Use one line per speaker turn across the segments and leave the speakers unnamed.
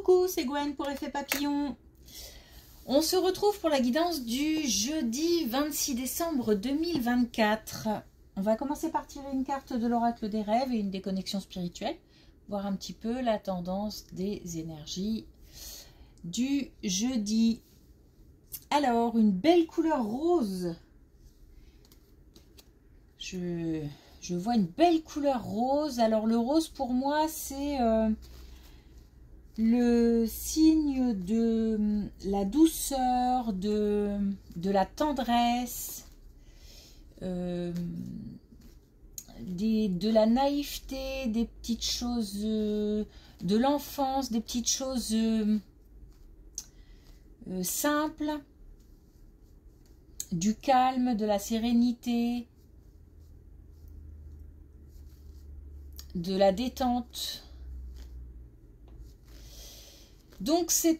Coucou, c'est Gwen pour Effet Papillon. On se retrouve pour la guidance du jeudi 26 décembre 2024. On va commencer par tirer une carte de l'oracle des rêves et une des connexions spirituelles. Voir un petit peu la tendance des énergies du jeudi. Alors, une belle couleur rose. Je vois une belle couleur rose. Alors, le rose pour moi, c'est le signe de la douceur, de la tendresse, de la naïveté, des petites choses de l'enfance, des petites choses simples, du calme, de la sérénité, de la détente. Donc c'est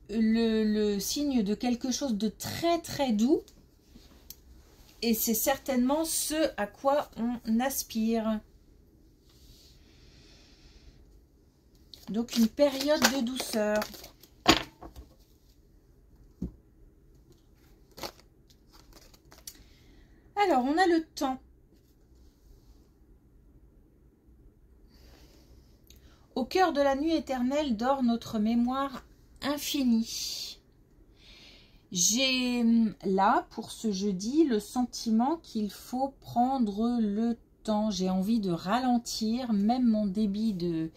le signe de quelque chose de très très doux et c'est certainement ce à quoi on aspire. Donc une période de douceur. Alors on a le temps. Au cœur de la nuit éternelle dort notre mémoire infinie. J'ai là, pour ce jeudi, le sentiment qu'il faut prendre le temps. J'ai envie de ralentir, même mon débit de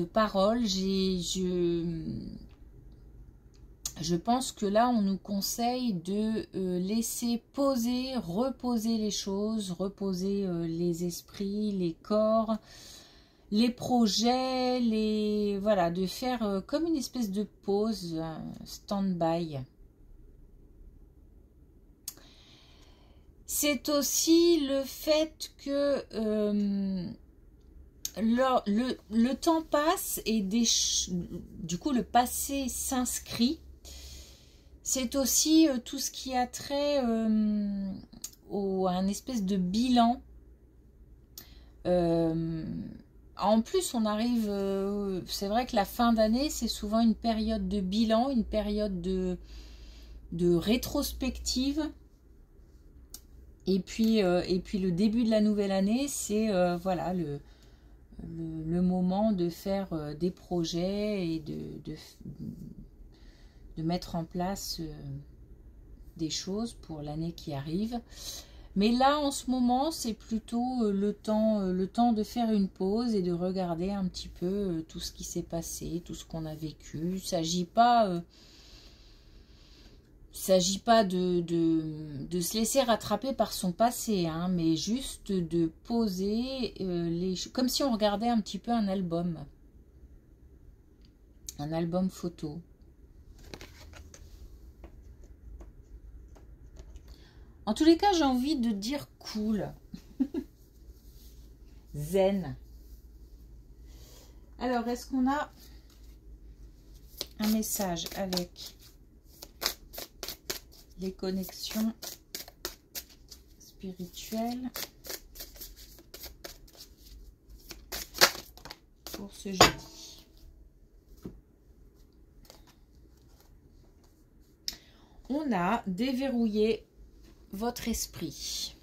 parole. Je pense que là, on nous conseille de laisser poser, reposer les choses, reposer les esprits, les corps, les projets, voilà, de faire comme une espèce de pause, stand-by. C'est aussi le fait que le temps passe et du coup le passé s'inscrit. C'est aussi tout ce qui a trait à un espèce de bilan. En plus, on arrive, c'est vrai que la fin d'année, c'est souvent une période de bilan, une période de rétrospective. Et puis le début de la nouvelle année, c'est voilà, le moment de faire des projets et de mettre en place des choses pour l'année qui arrive. Mais là, en ce moment, c'est plutôt le temps de faire une pause et de regarder un petit peu tout ce qui s'est passé, tout ce qu'on a vécu. Il ne s'agit pas, de se laisser rattraper par son passé, hein, mais juste de poser comme si on regardait un petit peu un album photo. En tous les cas, j'ai envie de dire cool. Zen. Alors, est-ce qu'on a un message avec les connexions spirituelles pour ce jeudi? On a déverrouillé votre esprit.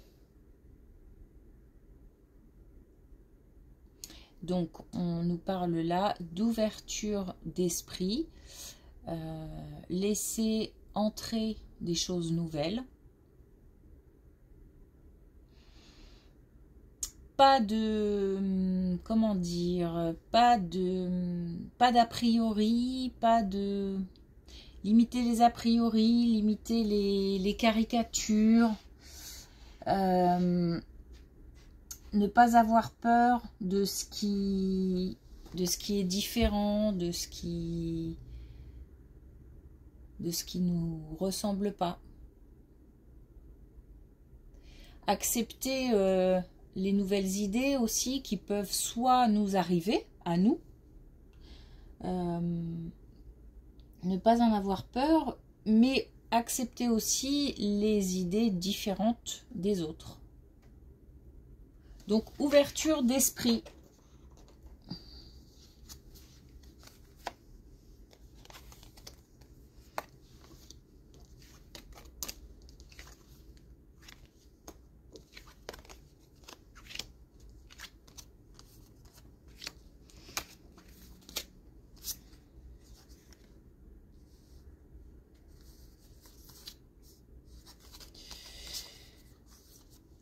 Donc, on nous parle là d'ouverture d'esprit. Laisser entrer des choses nouvelles. Pas de, comment dire, pas d'a priori, pas de... Limiter les a priori, limiter les caricatures, ne pas avoir peur de ce qui est différent, de ce qui nous ressemble pas. Accepter les nouvelles idées aussi qui peuvent soit nous arriver à nous, ne pas en avoir peur, mais accepter aussi les idées différentes des autres. Donc, ouverture d'esprit.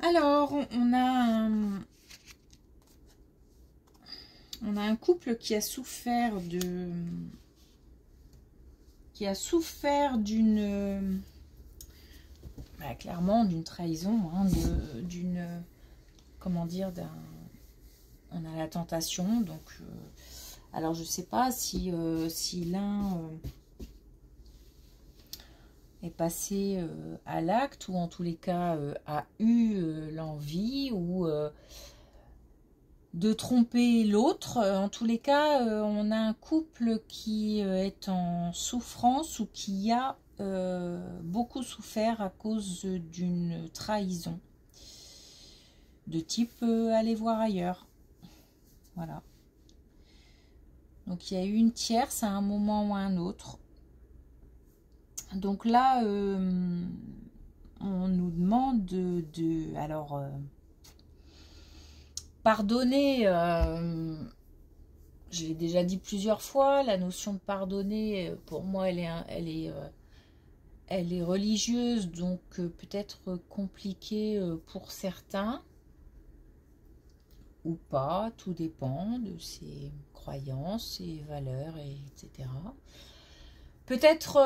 Alors, on a un couple qui a souffert d'une clairement d'une trahison, hein, comment dire, on a la tentation, donc alors je sais pas si l'un est passé à l'acte, ou en tous les cas a eu l'envie ou de tromper l'autre. En tous les cas, on a un couple qui est en souffrance, ou qui a beaucoup souffert à cause d'une trahison de type aller voir ailleurs. Voilà. Donc il y a eu une tierce à un moment ou à un autre. Donc là, on nous demande alors pardonner. Je l'ai déjà dit plusieurs fois, la notion de pardonner, pour moi, elle est religieuse, donc peut-être compliquée pour certains, ou pas, tout dépend de ses croyances, ses valeurs, etc. Peut-être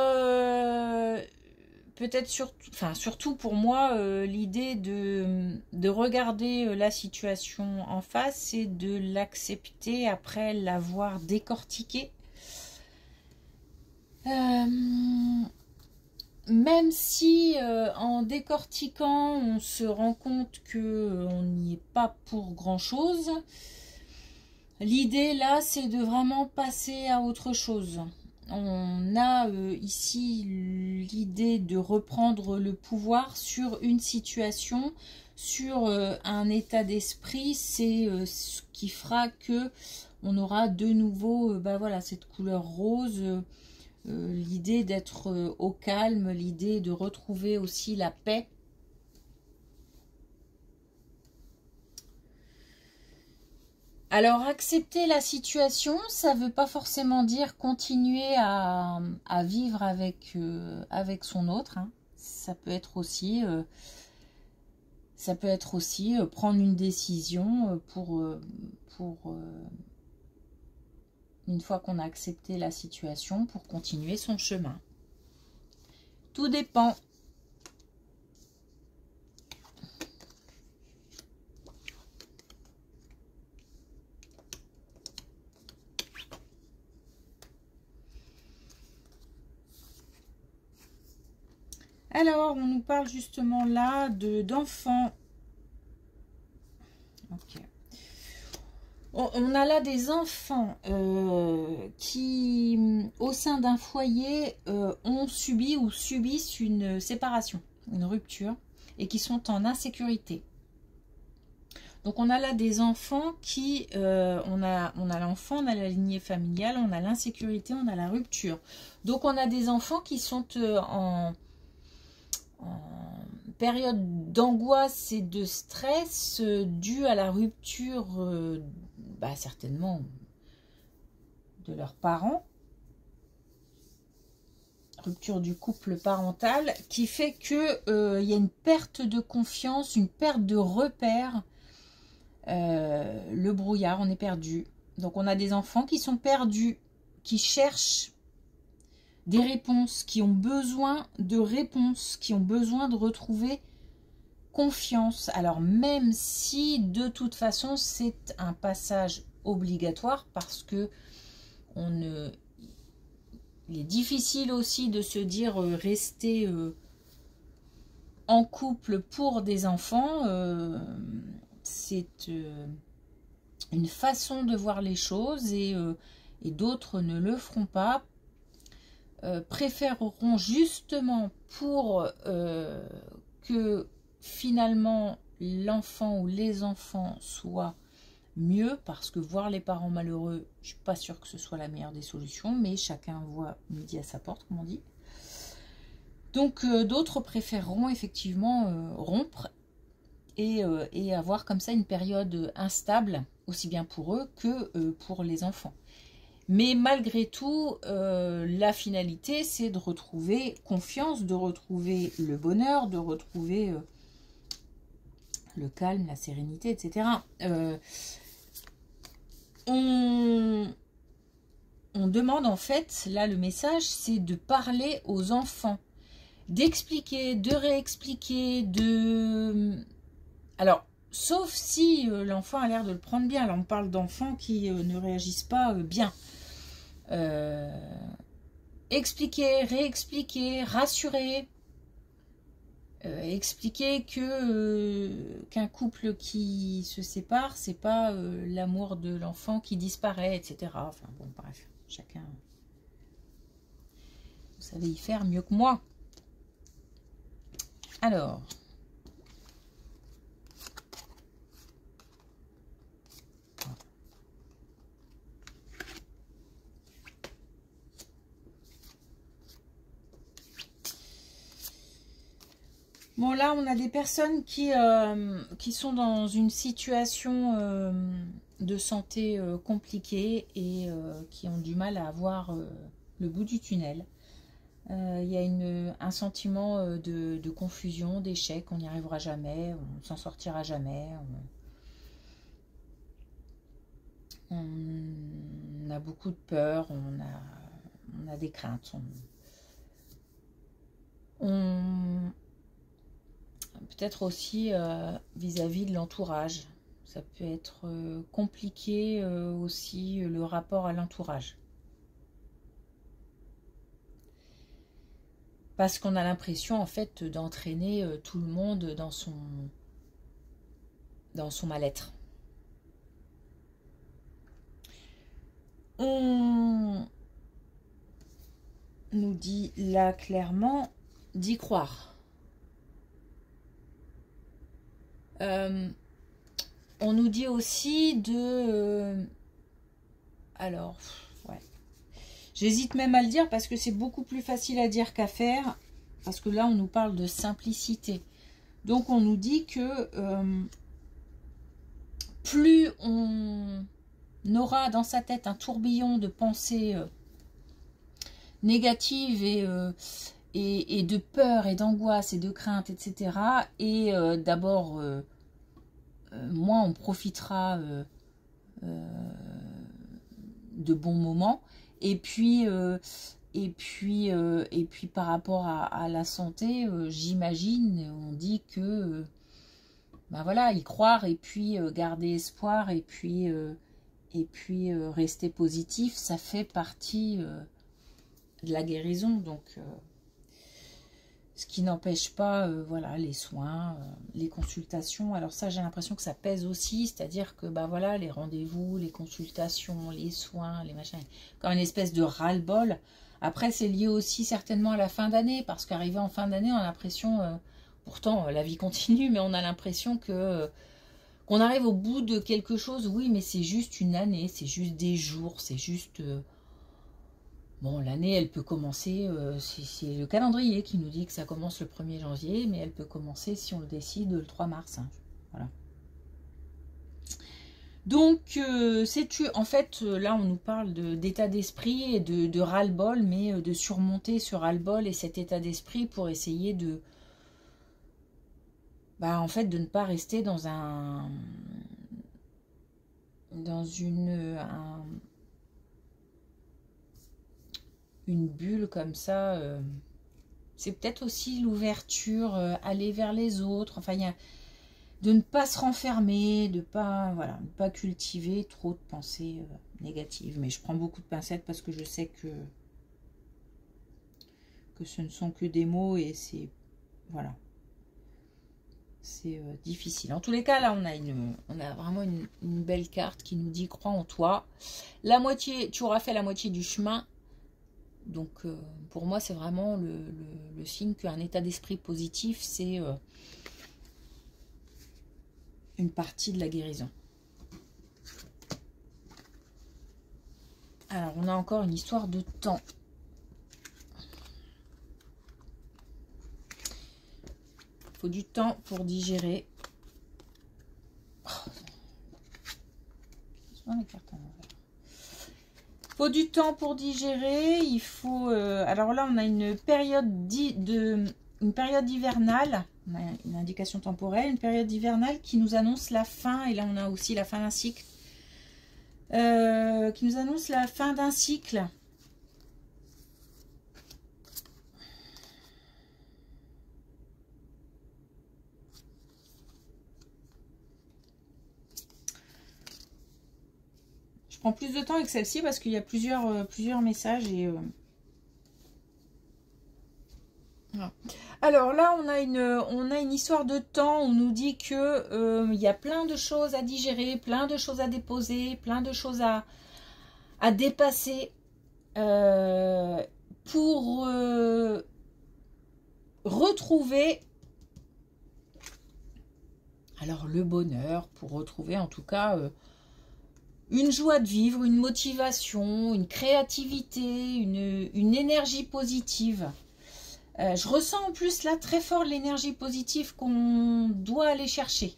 surtout pour moi, l'idée de regarder la situation en face et de l'accepter après l'avoir décortiquée. Même si en décortiquant on se rend compte que on n'y est pas pour grand chose, l'idée là c'est de vraiment passer à autre chose. On a ici l'idée de reprendre le pouvoir sur une situation, sur un état d'esprit. C'est ce qui fera que on aura de nouveau voilà, cette couleur rose, l'idée d'être au calme, l'idée de retrouver aussi la paix. Alors, accepter la situation, ça ne veut pas forcément dire continuer à vivre avec son autre, hein. Ça peut être aussi prendre une décision pour une fois qu'on a accepté la situation, pour continuer son chemin. Tout dépend. Alors, on nous parle justement là d'enfants. Ok. On a là des enfants qui, au sein d'un foyer, ont subi ou subissent une séparation, une rupture, et qui sont en insécurité. Donc, on a là des enfants qui, on a l'enfant, on a la lignée familiale, on a l'insécurité, on a la rupture. Donc, on a des enfants qui sont en période d'angoisse et de stress due à la rupture, certainement, de leurs parents, rupture du couple parental, qui fait que y a une perte de confiance, une perte de repères, le brouillard, on est perdu. Donc on a des enfants qui sont perdus, qui cherchent des réponses, qui ont besoin de réponses, qui ont besoin de retrouver confiance. Alors même si de toute façon c'est un passage obligatoire, parce que il est difficile aussi de se dire rester en couple pour des enfants. C'est une façon de voir les choses, et d'autres ne le feront pas. Préféreront justement pour que finalement l'enfant ou les enfants soient mieux, parce que voir les parents malheureux, je suis pas sûre que ce soit la meilleure des solutions, mais chacun voit midi à sa porte, comme on dit. Donc d'autres préféreront effectivement rompre et avoir comme ça une période instable, aussi bien pour eux que pour les enfants. Mais malgré tout, la finalité, c'est de retrouver confiance, de retrouver le bonheur, de retrouver le calme, la sérénité, etc. On demande en fait, là le message, c'est de parler aux enfants, d'expliquer, de réexpliquer, Alors, sauf si l'enfant a l'air de le prendre bien. Là, on parle d'enfants qui ne réagissent pas bien. Expliquer, réexpliquer, rassurer. Expliquer que qu'un couple qui se sépare, c'est pas l'amour de l'enfant qui disparaît, etc. Enfin bon, bref, chacun. Vous savez y faire mieux que moi. Alors. Bon, là, on a des personnes qui sont dans une situation de santé compliquée et qui ont du mal à voir le bout du tunnel. Il y a un sentiment de confusion, d'échec, on n'y arrivera jamais, on ne s'en sortira jamais. On a beaucoup de peur, on a des craintes. Peut-être aussi vis-à-vis de l'entourage. Ça peut être compliqué aussi le rapport à l'entourage. Parce qu'on a l'impression en fait d'entraîner tout le monde dans son mal-être. On nous dit là clairement d'y croire. On nous dit aussi de... alors, ouais. J'hésite même à le dire parce que c'est beaucoup plus facile à dire qu'à faire. Parce que là, on nous parle de simplicité. Donc, on nous dit que plus on aura dans sa tête un tourbillon de pensées négatives et de peur et d'angoisse et de crainte, etc. Et d'abord... moins on profitera de bons moments et puis par rapport à la santé, j'imagine, on dit que ben voilà, y croire et puis garder espoir et puis rester positif, ça fait partie de la guérison. Donc ce qui n'empêche pas, voilà, les soins, les consultations. Alors ça, j'ai l'impression que ça pèse aussi, c'est-à-dire que, bah voilà, les rendez-vous, les consultations, les soins, les machins, comme une espèce de ras-le-bol. Après, c'est lié aussi certainement à la fin d'année, parce qu'arrivé en fin d'année, on a l'impression, pourtant, la vie continue, mais on a l'impression que qu'on arrive au bout de quelque chose. Oui, mais c'est juste une année, c'est juste des jours, c'est juste... bon, l'année, elle peut commencer, c'est le calendrier qui nous dit que ça commence le 1er janvier, mais elle peut commencer, si on le décide, le 3 mars. Hein. Voilà. Donc, en fait, là, on nous parle d'état d'esprit et de ras-le-bol, mais de surmonter ce ras-le-bol et cet état d'esprit pour essayer de... bah, en fait, de ne pas rester dans une bulle comme ça. C'est peut-être aussi l'ouverture, aller vers les autres. Enfin, il y a de ne pas se renfermer, de pas, voilà, ne pas cultiver trop de pensées négatives. Mais je prends beaucoup de pincettes parce que je sais que ce ne sont que des mots et c'est, voilà, c'est difficile. En tous les cas, là, on a vraiment une belle carte qui nous dit « Crois en toi ». La moitié, tu auras fait la moitié du chemin. Donc, pour moi, c'est vraiment le signe qu'un état d'esprit positif, c'est une partie de la guérison. Alors, on a encore une histoire de temps. Il faut du temps pour digérer. Les cartes à l'envers. Faut du temps pour digérer, il faut... alors là, on a une période une période hivernale, on a une indication temporelle, une période hivernale qui nous annonce la fin, et là on a aussi la fin d'un cycle, qui nous annonce la fin d'un cycle. Je prends plus de temps avec celle-ci parce qu'il y a plusieurs messages et... Voilà. Alors là, on a une histoire de temps. On nous dit que il y a plein de choses à digérer, plein de choses à déposer, plein de choses à dépasser pour retrouver alors le bonheur, pour retrouver en tout cas une joie de vivre, une motivation, une créativité, une énergie positive. Je ressens en plus là très fort l'énergie positive qu'on doit aller chercher.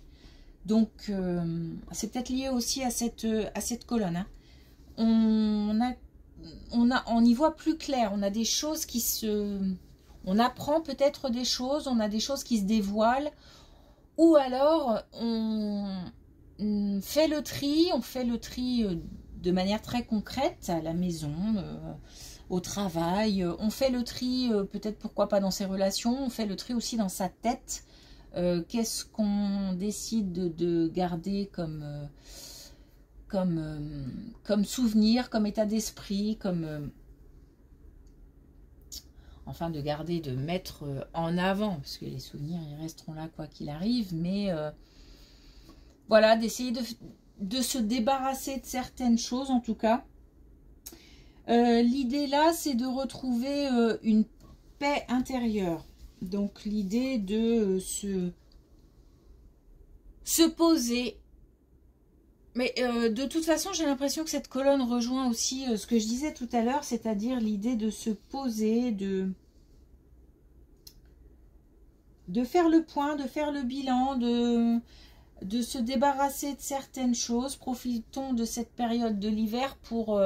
Donc c'est peut-être lié aussi à cette colonne. Hein. On y voit plus clair. On a des choses qui se... On apprend peut-être des choses, on a des choses qui se dévoilent. Ou alors on fait le tri, de manière très concrète à la maison, au travail, on fait le tri, peut-être pourquoi pas dans ses relations, on fait le tri aussi dans sa tête. Qu'est-ce qu'on décide de garder comme souvenir, comme état d'esprit, enfin de garder, de mettre en avant, parce que les souvenirs ils resteront là quoi qu'il arrive, mais voilà, d'essayer de se débarrasser de certaines choses en tout cas. L'idée là, c'est de retrouver une paix intérieure. Donc l'idée de se poser. Mais de toute façon, j'ai l'impression que cette colonne rejoint aussi ce que je disais tout à l'heure, c'est-à-dire l'idée de se poser, de faire le point, de faire le bilan, de se débarrasser de certaines choses. Profitons de cette période de l'hiver pour...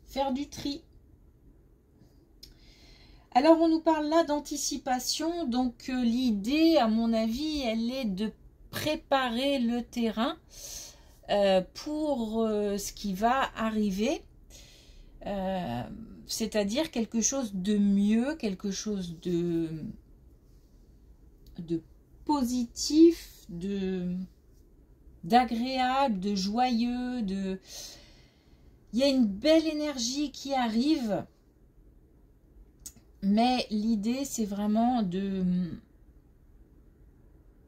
faire du tri. Alors on nous parle là d'anticipation, donc l'idée à mon avis elle est de préparer le terrain pour ce qui va arriver, c'est-à-dire quelque chose de mieux, quelque chose de positif, d'agréable, de joyeux, il y a une belle énergie qui arrive, mais l'idée c'est vraiment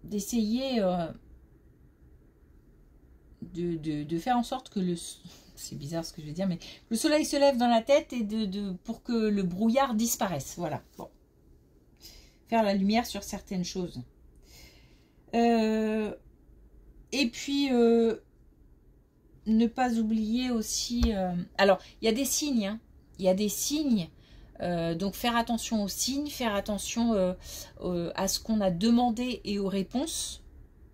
d'essayer de faire en sorte que c'est bizarre ce que je vais dire, mais le soleil se lève dans la tête et pour que le brouillard disparaisse. Voilà. Bon. Faire la lumière sur certaines choses. Et puis ne pas oublier aussi... alors, il y a des signes. Hein. Il y a des signes. Donc, faire attention aux signes, faire attention à ce qu'on a demandé et aux réponses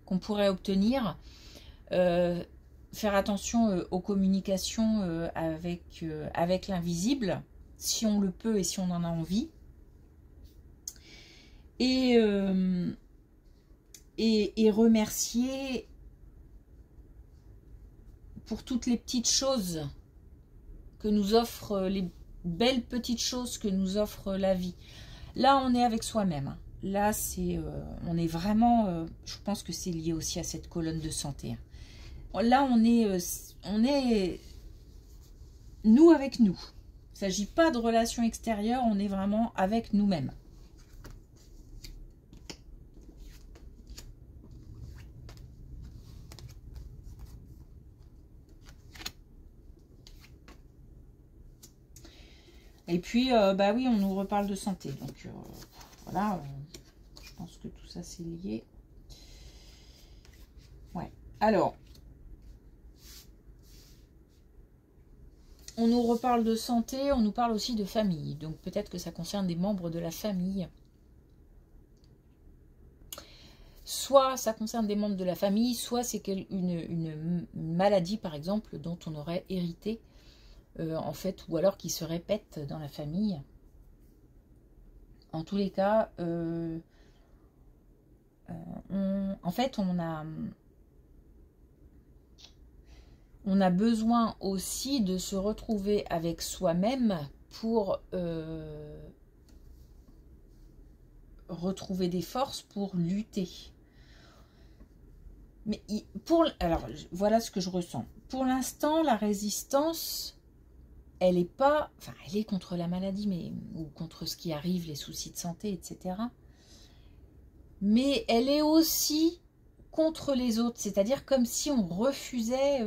qu'on pourrait obtenir. Faire attention aux communications avec l'invisible, si on le peut et si on en a envie. Et remercier pour toutes les petites choses que nous offrent, les belles petites choses que nous offre la vie. Là, on est avec soi-même. Là, on est vraiment, je pense que c'est lié aussi à cette colonne de santé. Là, on est nous avec nous. Il ne s'agit pas de relations extérieures, on est vraiment avec nous-mêmes. Et puis, bah oui, on nous reparle de santé. Donc, voilà, je pense que tout ça, c'est lié. Ouais. Alors, on nous reparle de santé, on nous parle aussi de famille. Donc, peut-être que ça concerne des membres de la famille. Soit ça concerne des membres de la famille, soit c'est une maladie, par exemple, dont on aurait hérité. En fait, ou alors qui se répète dans la famille. En tous les cas, en fait, on a besoin aussi de se retrouver avec soi-même pour retrouver des forces pour lutter. Mais alors, voilà ce que je ressens. Pour l'instant, la résistance, elle est pas... Enfin, elle est contre la maladie, ou contre ce qui arrive, les soucis de santé, etc. Mais elle est aussi contre les autres. C'est-à-dire comme si on refusait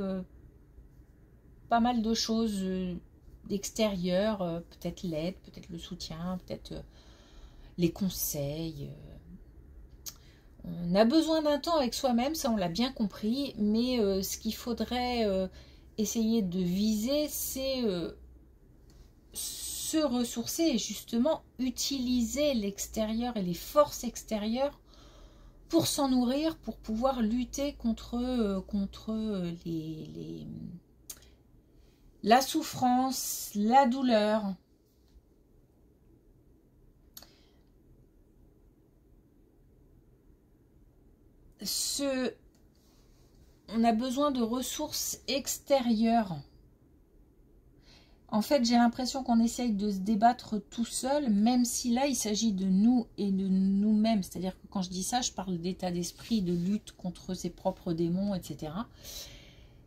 pas mal de choses d'extérieur, peut-être l'aide, peut-être le soutien, peut-être les conseils. On a besoin d'un temps avec soi-même, ça on l'a bien compris, mais ce qu'il faudrait essayer de viser, c'est se ressourcer et justement utiliser l'extérieur et les forces extérieures pour s'en nourrir, pour pouvoir lutter contre la souffrance, la douleur. On a besoin de ressources extérieures. En fait, j'ai l'impression qu'on essaye de se débattre tout seul, même si là, il s'agit de nous et de nous-mêmes. C'est-à-dire que quand je dis ça, je parle d'état d'esprit, de lutte contre ses propres démons, etc.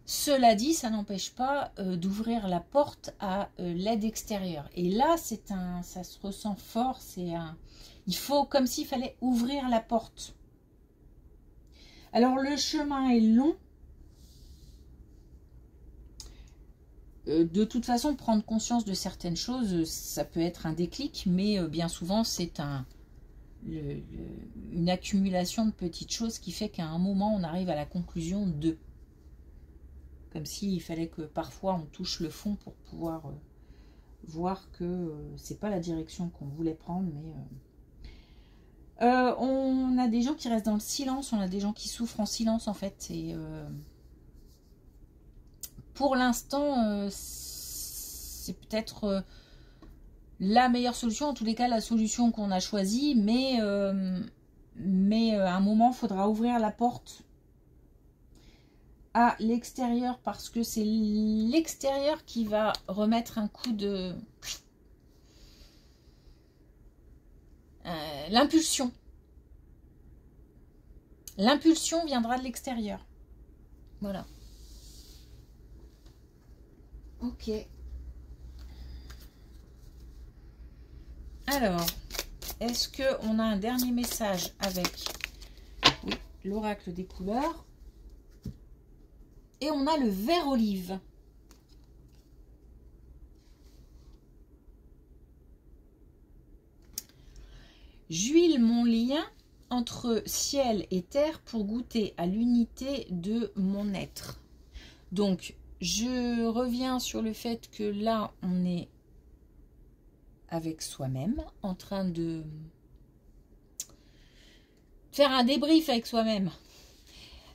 Cela dit, ça n'empêche pas d'ouvrir la porte à l'aide extérieure. Et là, ça se ressent fort. Il faut comme s'il fallait ouvrir la porte. Alors, le chemin est long. De toute façon, prendre conscience de certaines choses, ça peut être un déclic, mais bien souvent, c'est une accumulation de petites choses qui fait qu'à un moment, on arrive à la conclusion de. Comme s'il fallait que parfois, on touche le fond pour pouvoir voir que c'est pas la direction qu'on voulait prendre, mais... on a des gens qui restent dans le silence, on a des gens qui souffrent en silence, en fait, et... Pour l'instant, c'est peut-être la meilleure solution, en tous les cas la solution qu'on a choisie, mais à un moment, il faudra ouvrir la porte à l'extérieur parce que c'est l'extérieur qui va remettre un coup de... l'impulsion. L'impulsion viendra de l'extérieur. Voilà. Ok. Alors, est-ce qu'on a un dernier message avec l'oracle des couleurs? Et on a le vert olive. J'huile mon lien entre ciel et terre pour goûter à l'unité de mon être. Donc, je reviens sur le fait que là, on est avec soi-même, en train de faire un débrief avec soi-même.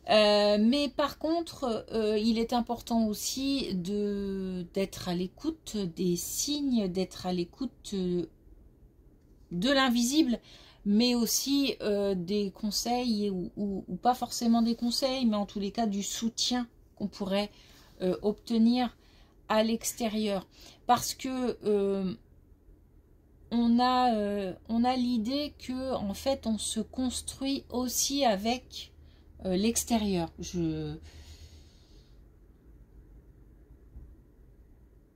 Mais par contre, il est important aussi d'être à l'écoute des signes, d'être à l'écoute de l'invisible, mais aussi des conseils, ou pas forcément des conseils, mais en tous les cas du soutien qu'on pourrait obtenir à l'extérieur, parce que on a l'idée que en fait on se construit aussi avec l'extérieur.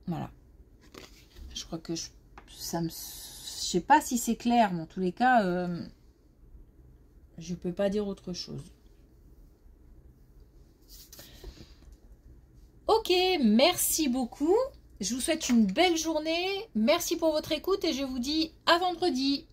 Voilà, je crois que je sais pas si c'est clair, mais en tous les cas je peux pas dire autre chose. Ok, merci beaucoup. Je vous souhaite une belle journée. Merci pour votre écoute et je vous dis à vendredi.